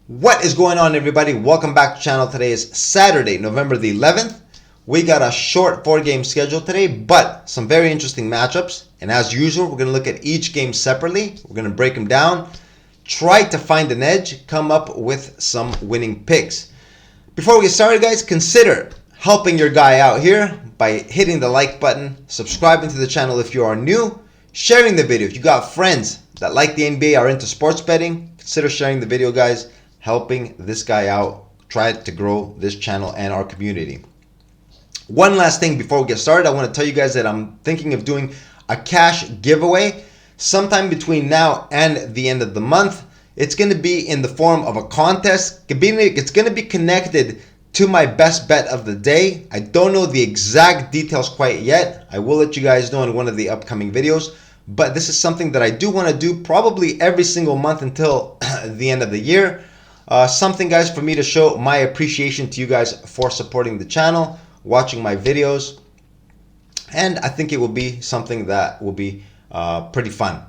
What is going on, everybody? Welcome back to the channel. Today is Saturday, November the 11th. We got a short 4-game schedule today, but some very interesting matchups. And as usual, we're going to look at each game separately. We're going to break them down, try to find an edge, come up with some winning picks. Before we get started, guys, consider helping your guy out here by hitting the like button, subscribing to the channel if you are new, sharing the video. If you got friends that like the NBA, are into sports betting, consider sharing the video, guys. Helping this guy out, try to grow this channel and our community. One last thing before we get started, I want to tell you guys that I'm thinking of doing a cash giveaway sometime between now and the end of the month. It's going to be in the form of a contest. It's going to be connected to my best bet of the day. I don't know the exact details quite yet. I will let you guys know in one of the upcoming videos. But this is something that I do want to do probably every single month until the end of the year. Something, guys, for me to show my appreciation to you guys for supporting the channel, watching my videos, and I think it will be something that will be pretty fun.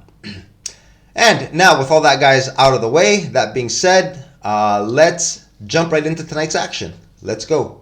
And now, with all that, guys, out of the way, that being said, let's jump right into tonight's action. Let's go.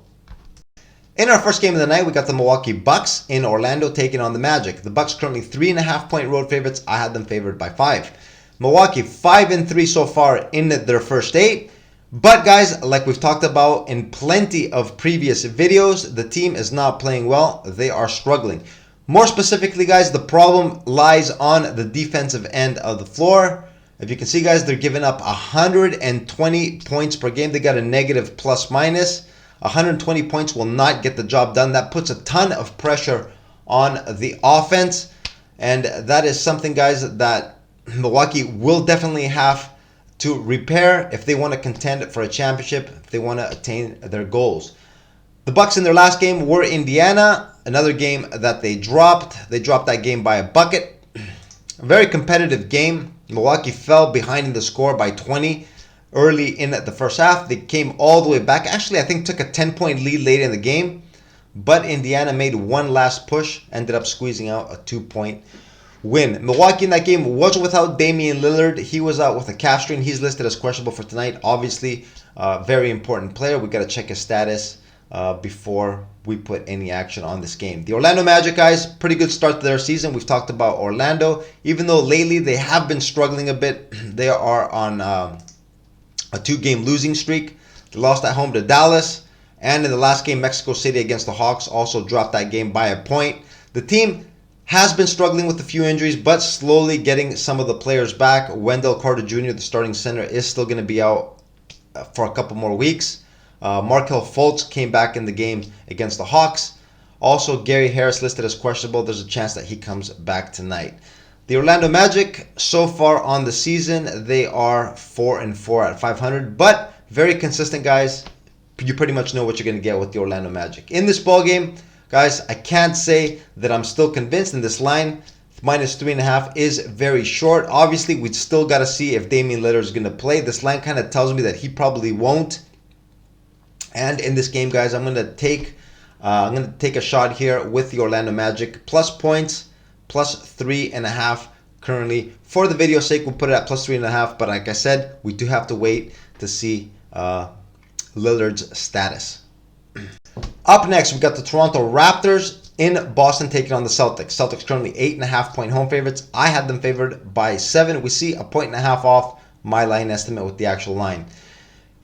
In our first game of the night, we got the Milwaukee Bucks in Orlando taking on the Magic. The Bucks currently 3.5-point road favorites. I had them favored by 5. Milwaukee 5-3 so far in their first 8. But guys, like we've talked about in plenty of previous videos, the team is not playing well. They are struggling. More specifically, guys, the problem lies on the defensive end of the floor. If you can see, guys, they're giving up 120 points per game. They got a negative plus minus. 120 points will not get the job done. That puts a ton of pressure on the offense. And that is something, guys, that Milwaukee will definitely have to repair if they want to contend for a championship, if they want to attain their goals. The Bucks in their last game were Indiana, another game that they dropped. They dropped that game by a bucket. A very competitive game. Milwaukee fell behind in the score by 20 early in the first half. They came all the way back. Actually, I think took a 10-point lead late in the game, but Indiana made one last push, ended up squeezing out a 2-point win. Milwaukee in that game was without Damian Lillard. He was out with a calf strain. He's listed as questionable for tonight. Obviously, very important player. We got to check his status before we put any action on this game. The Orlando Magic, guys, pretty good start to their season. We've talked about Orlando. Even though lately they have been struggling a bit, they are on a 2-game losing streak. They lost at home to Dallas. And in the last game, Mexico City against the Hawks also dropped that game by a point. The team has been struggling with a few injuries, but slowly getting some of the players back. Wendell Carter Jr., the starting center, is still going to be out for a couple more weeks. Markelle Fultz came back in the game against the Hawks. Also, Gary Harris listed as questionable. There's a chance that he comes back tonight. The Orlando Magic, so far on the season, they are 4-4 at 500, but very consistent, guys. You pretty much know what you're going to get with the Orlando Magic. In this ball game, guys, I can't say that I'm still convinced, in this line. Minus 3.5 is very short. Obviously, we still got to see if Damian Lillard is going to play. This line kind of tells me that he probably won't. And in this game, guys, I'm going to take a shot here with the Orlando Magic. Plus points, plus 3.5 currently. For the video's sake, we'll put it at plus 3.5. But like I said, we do have to wait to see Lillard's status. Up next, we got the Toronto Raptors in Boston taking on the Celtics. Celtics currently 8.5-point home favorites. I had them favored by 7. We see a 1.5 off my line estimate with the actual line.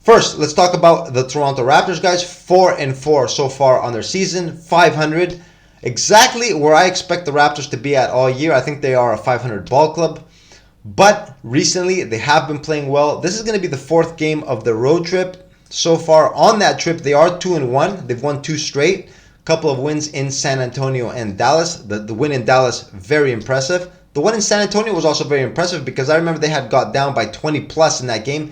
First, let's talk about the Toronto Raptors, guys. 4-4 so far on their season, 500. Exactly where I expect the Raptors to be at all year. I think they are a 500 ball club. But recently, they have been playing well. This is going to be the 4th game of the road trip. So far on that trip, they are 2-1. They've won 2 straight. A couple of wins in San Antonio and Dallas. The win in Dallas, very impressive. The one in San Antonio was also very impressive because I remember they had got down by 20 plus in that game.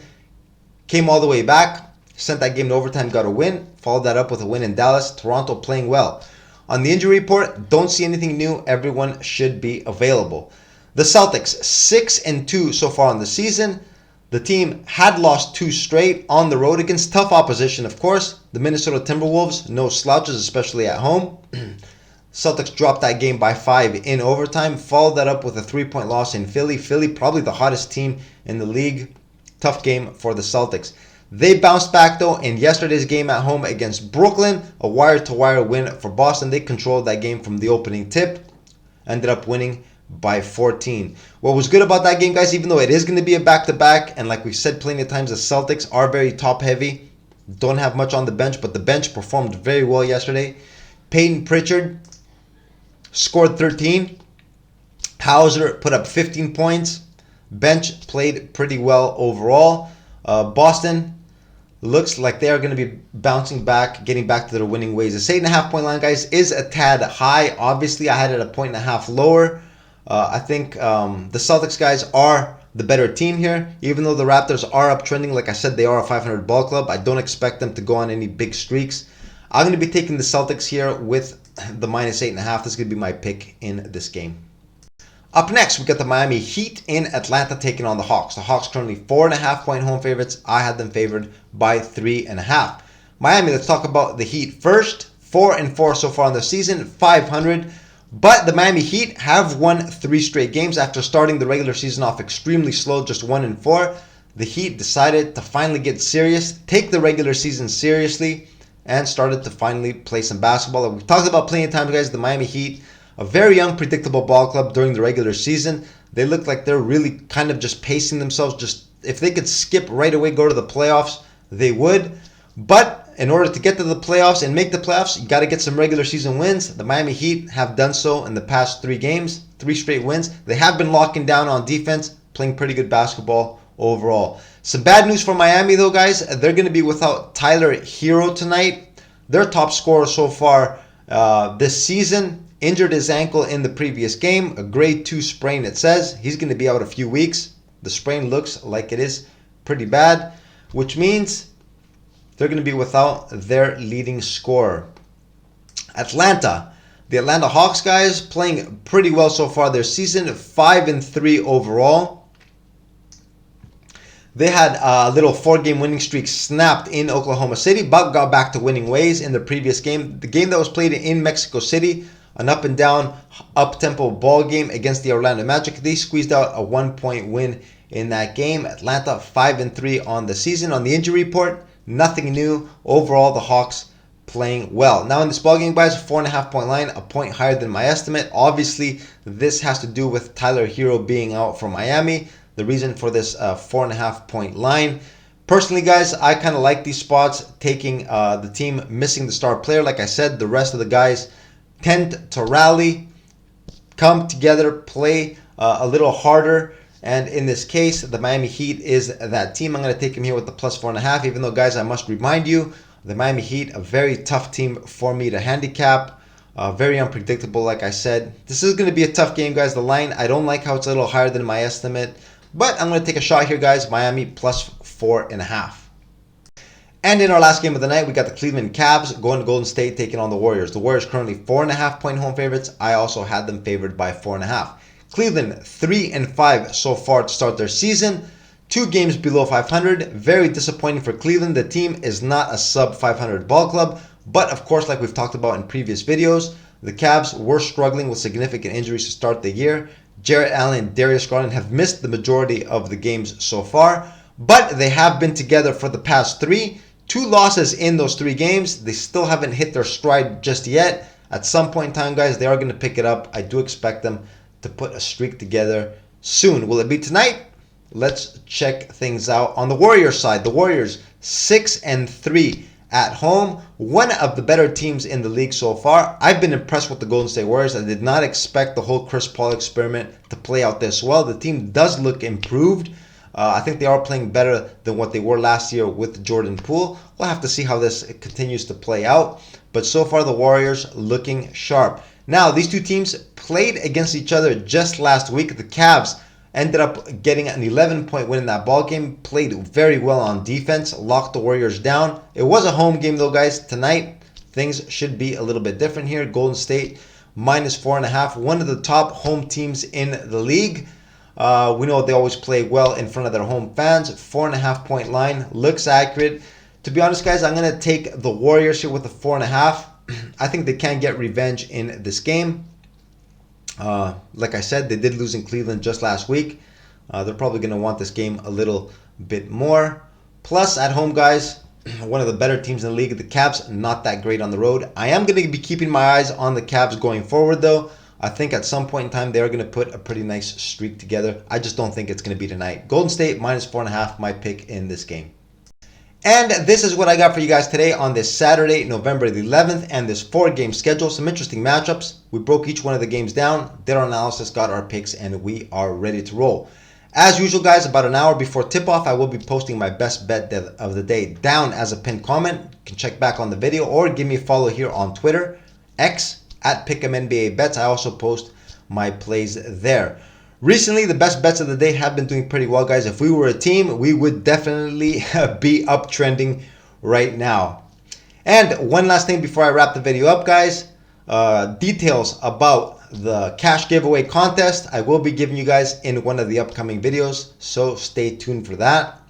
Came all the way back. Sent that game to overtime, got a win. Followed that up with a win in Dallas. Toronto playing well. On the injury report, don't see anything new. Everyone should be available. The Celtics, 6-2 so far on the season. The team had lost 2 straight on the road against tough opposition, of course. The Minnesota Timberwolves, no slouches, especially at home. Celtics dropped that game by 5 in overtime. Followed that up with a 3-point loss in Philly. Philly, probably the hottest team in the league. Tough game for the Celtics. They bounced back though in yesterday's game at home against Brooklyn, a wire-to-wire win for Boston. They controlled that game from the opening tip, ended up winning by 14. What was good about that game, guys, even though it is going to be a back-to-back, and like we've said plenty of times, the Celtics are very top-heavy, don't have much on the bench, but the bench performed very well yesterday. Peyton Pritchard scored 13. Hauser put up 15 points. Bench played pretty well overall. Boston looks like they are going to be bouncing back, getting back to their winning ways. The 8.5 point line, guys, is a tad high. Obviously, I had it a 1.5 lower. I think the Celtics guys are the better team here. Even though the Raptors are uptrending, like I said, they are a 500 ball club. I don't expect them to go on any big streaks. I'm going to be taking the Celtics here with the -8.5. This is going to be my pick in this game. Up next, we got the Miami Heat in Atlanta taking on the Hawks. The Hawks currently 4.5 point home favorites. I had them favored by 3.5. Miami, let's talk about the Heat first. 4-4 so far in the season, 500. But the Miami Heat have won 3 straight games after starting the regular season off extremely slow, just 1-4. The Heat decided to finally get serious, take the regular season seriously, and started to finally play some basketball. Like we've talked about plenty of times, guys, the Miami Heat, a very unpredictable ball club during the regular season. They look like they're really kind of just pacing themselves. Just if they could skip right away, go to the playoffs, they would. But in order to get to the playoffs and make the playoffs, you got to get some regular season wins. The Miami Heat have done so in the past 3 games, 3 straight wins. They have been locking down on defense, playing pretty good basketball overall. Some bad news for Miami though, guys. They're going to be without Tyler Hero tonight. Their top scorer so far this season. Injured his ankle in the previous game, a grade 2 sprain it says. He's going to be out a few weeks. The sprain looks like it is pretty bad, which means they're going to be without their leading scorer. Atlanta. The Atlanta Hawks, guys, playing pretty well so far this season, 5-3 overall. They had a little 4-game winning streak snapped in Oklahoma City, but got back to winning ways in the previous game. The game that was played in Mexico City, an up and down, up-tempo ball game against the Orlando Magic. They squeezed out a 1-point win in that game. Atlanta 5-3 on the season. On the injury report, nothing new. Overall, the Hawks playing well. Now in this ball game, guys, 4.5 point line, a point higher than my estimate. Obviously, this has to do with Tyler Hero being out from Miami. The reason for this 4.5 point line. Personally, guys, I kind of like these spots, taking the team missing the star player. Like I said, the rest of the guys tend to rally, come together, play a little harder. And in this case, the Miami Heat is that team. I'm going to take him here with the +4.5. Even though, guys, I must remind you, the Miami Heat, a very tough team for me to handicap. Very unpredictable, like I said. This is going to be a tough game, guys. The line, I don't like how it's a little higher than my estimate. But I'm going to take a shot here, guys. Miami +4.5. And in our last game of the night, we got the Cleveland Cavs going to Golden State taking on the Warriors. The Warriors currently 4.5 point home favorites. I also had them favored by 4.5. Cleveland 3-5 so far to start their season. 2 games below 500. Very disappointing for Cleveland. The team is not a sub 500 ball club. But of course, like we've talked about in previous videos, the Cavs were struggling with significant injuries to start the year. Jarrett Allen and Darius Garland have missed the majority of the games so far. But they have been together for the past 3. 2 losses in those 3 games. They still haven't hit their stride just yet. At some point in time, guys, they are going to pick it up. I do expect them to put a streak together soon. Will it be tonight? Let's check things out. On the Warriors side, the Warriors 6-3 at home. One of the better teams in the league so far. I've been impressed with the Golden State Warriors. I did not expect the whole Chris Paul experiment to play out this well. The team does look improved. I think they are playing better than what they were last year with Jordan Poole. We'll have to see how this continues to play out. But so far, the Warriors looking sharp. Now, these 2 teams played against each other just last week. The Cavs ended up getting an 11-point win in that ball game. Played very well on defense. Locked the Warriors down. It was a home game, though, guys. Tonight, things should be a little bit different here. Golden State -4.5. One of the top home teams in the league. We know they always play well in front of their home fans. 4.5 point line looks accurate. To be honest, guys, I'm going to take the Warriors here with the 4.5. I think they can get revenge in this game. Like I said, they did lose in Cleveland just last week. They're probably going to want this game a little bit more. Plus, at home, guys, one of the better teams in the league. The Cavs, not that great on the road. I am going to be keeping my eyes on the Cavs going forward, though. I think at some point in time, they're going to put a pretty nice streak together. I just don't think it's going to be tonight. Golden State, -4.5, my pick in this game. And this is what I got for you guys today on this Saturday, November the 11th, and this 4-game schedule. Some interesting matchups. We broke each one of the games down, did our analysis, got our picks, and we are ready to roll. As usual, guys, about an hour before tip-off, I will be posting my best bet of the day down as a pinned comment. You can check back on the video or give me a follow here on Twitter, X, at Pick'emNBABets. I also post my plays there. Recently, the best bets of the day have been doing pretty well, guys. If we were a team, we would definitely be uptrending right now. And one last thing before I wrap the video up, guys. Details about the cash giveaway contest, I will be giving you guys in one of the upcoming videos, so stay tuned for that.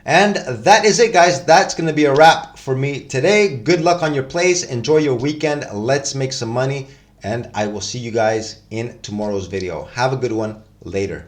And that is it, guys. That's going to be a wrap for me today. Good luck on your plays. Enjoy your weekend. Let's make some money. And I will see you guys in tomorrow's video. Have a good one. Later.